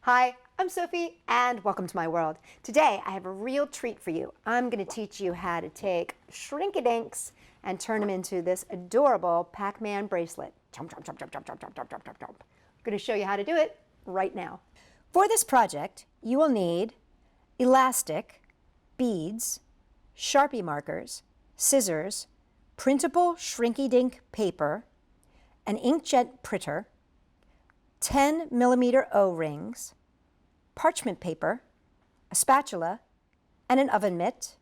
Hi, I'm Sophie and welcome to my world. Today I have a real treat for you. I'm going to teach you how to take Shrinky Dinks and turn them into this adorable Pac-Man bracelet. Chomp, chomp, chomp, chomp, chomp, chomp, chomp, chomp, chomp, chomp, chomp. I'm going to show you how to do it right now. For this project, you will need elastic, beads, Sharpie markers, scissors, printable Shrinky Dink paper, an inkjet printer, 10mm O-rings, parchment paper, a spatula, and an oven mitt,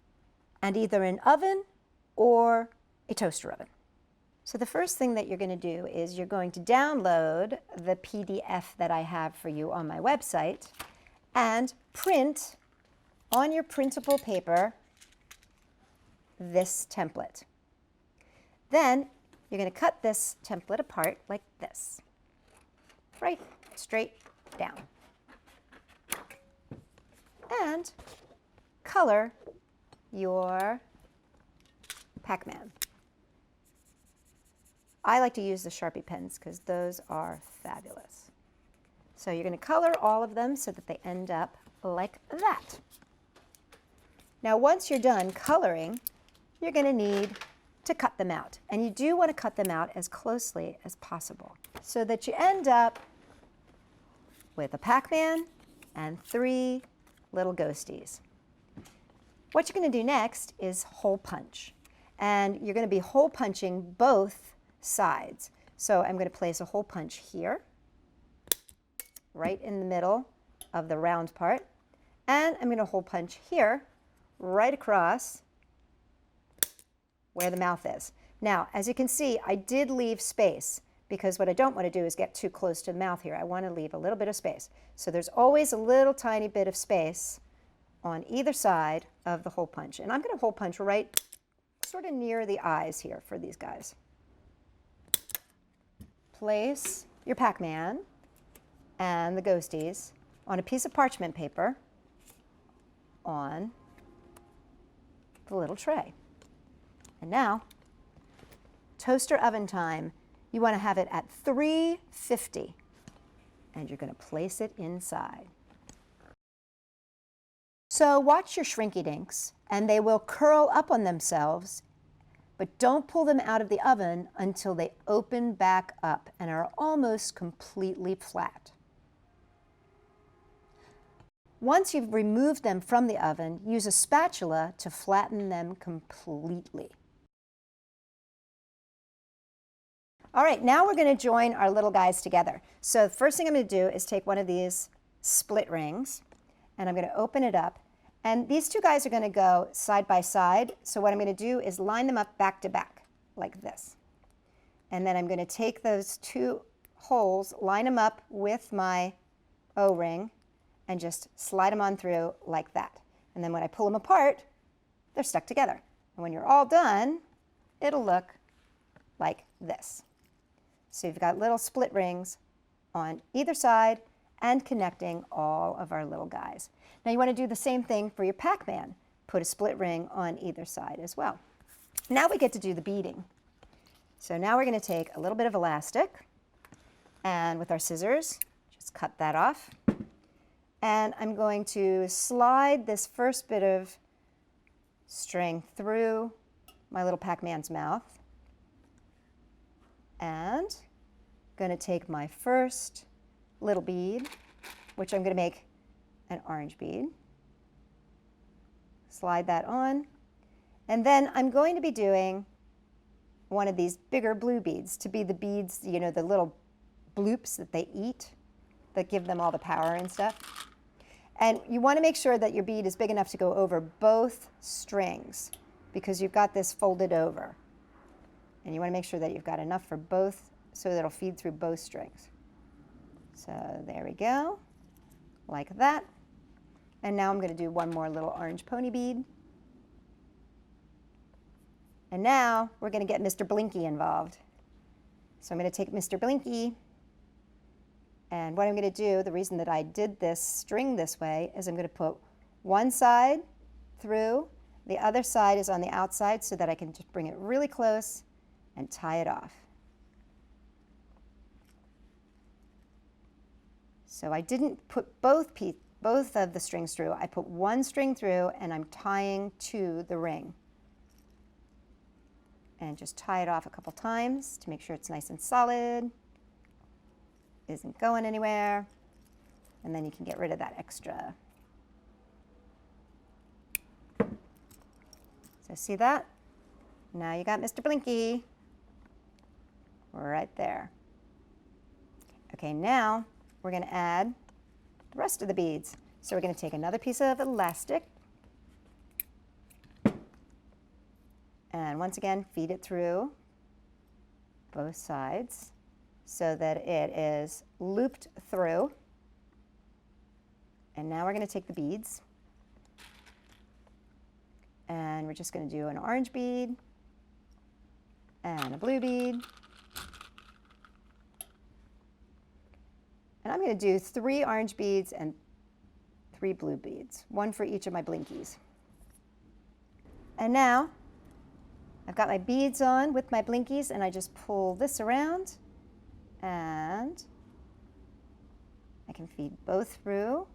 and either an oven or a toaster oven. So the first thing that you're going to do is you're going to download the PDF that I have for you on my website and print on your printable paper this template. Then you're going to cut this template apart like this. Right, straight down. And color your Pac-Man. I like to use the Sharpie pens because those are fabulous. So you're going to color all of them so that they end up like that. Now once you're done coloring, you're going to need to cut them out. And you do want to cut them out as closely as possible so that you end up with a Pac-Man and 3 little ghosties. What you're going to do next is hole punch. And you're going to be hole punching both sides. So I'm going to place a hole punch here, right in the middle of the round part. And I'm going to hole punch here, right across where the mouth is. Now, as you can see, I did leave space because what I don't want to do is get too close to the mouth here. I want to leave a little bit of space. So there's always a little tiny bit of space on either side of the hole punch. And I'm going to hole punch right sort of near the eyes here for these guys. Place your Pac-Man and the ghosties on a piece of parchment paper on the little tray. And now, toaster oven time. You want to have it at 350, and you're going to place it inside. So watch your Shrinky Dinks, and they will curl up on themselves, but don't pull them out of the oven until they open back up and are almost completely flat. Once you've removed them from the oven, use a spatula to flatten them completely. All right, now we're going to join our little guys together. So the first thing I'm going to do is take one of these split rings, and I'm going to open it up. And these two guys are going to go side by side. So what I'm going to do is line them up back to back, like this. And then I'm going to take those two holes, line them up with my O-ring, and just slide them on through like that. And then when I pull them apart, they're stuck together. And when you're all done, it'll look like this. So you've got little split rings on either side and connecting all of our little guys. Now you want to do the same thing for your Pac-Man. Put a split ring on either side as well. Now we get to do the beading. So now we're going to take a little bit of elastic and with our scissors, just cut that off. And I'm going to slide this first bit of string through my little Pac-Man's mouth. And I'm going to take my first little bead, which I'm going to make an orange bead. Slide that on. And then I'm going to be doing one of these bigger blue beads to be the beads, you know, the little bloops that they eat that give them all the power and stuff. And you want to make sure that your bead is big enough to go over both strings because you've got this folded over. And you want to make sure that you've got enough for both so that it'll feed through both strings. So there we go, like that. And now I'm going to do one more little orange pony bead. And now we're going to get Mr. Blinky involved. So I'm going to take Mr. Blinky, and what I'm going to do, the reason that I did this string this way is I'm going to put one side through, the other side is on the outside so that I can just bring it really close and tie it off. So I didn't put both of the strings through. I put one string through and I'm tying to the ring. And just tie it off a couple times to make sure it's nice and solid. Isn't going anywhere. And then you can get rid of that extra. So see that? Now you got Mr. Blinky right there. Okay, now we're going to add the rest of the beads. So we're going to take another piece of elastic and once again feed it through both sides so that it is looped through. And now we're going to take the beads and we're just going to do an orange bead and a blue bead. And I'm going to do 3 orange beads and 3 blue beads, 1 for each of my blinkies. And now I've got my beads on with my blinkies and I just pull this around and I can feed both through.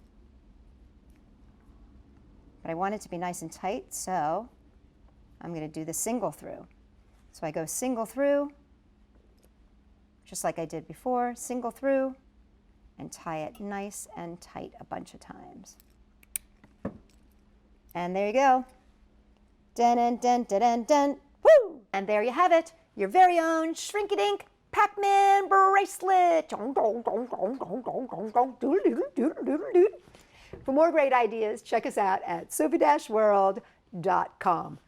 But I want it to be nice and tight, so I'm going to do the single through. So I go single through, just like I did before, single through, and tie it nice and tight a bunch of times. And there you go. Dun dun dun dun dun dun. Woo! And there you have it, your very own Shrinky Dink pac-man bracelet. For more great ideas, check us out at Sophie-World.com.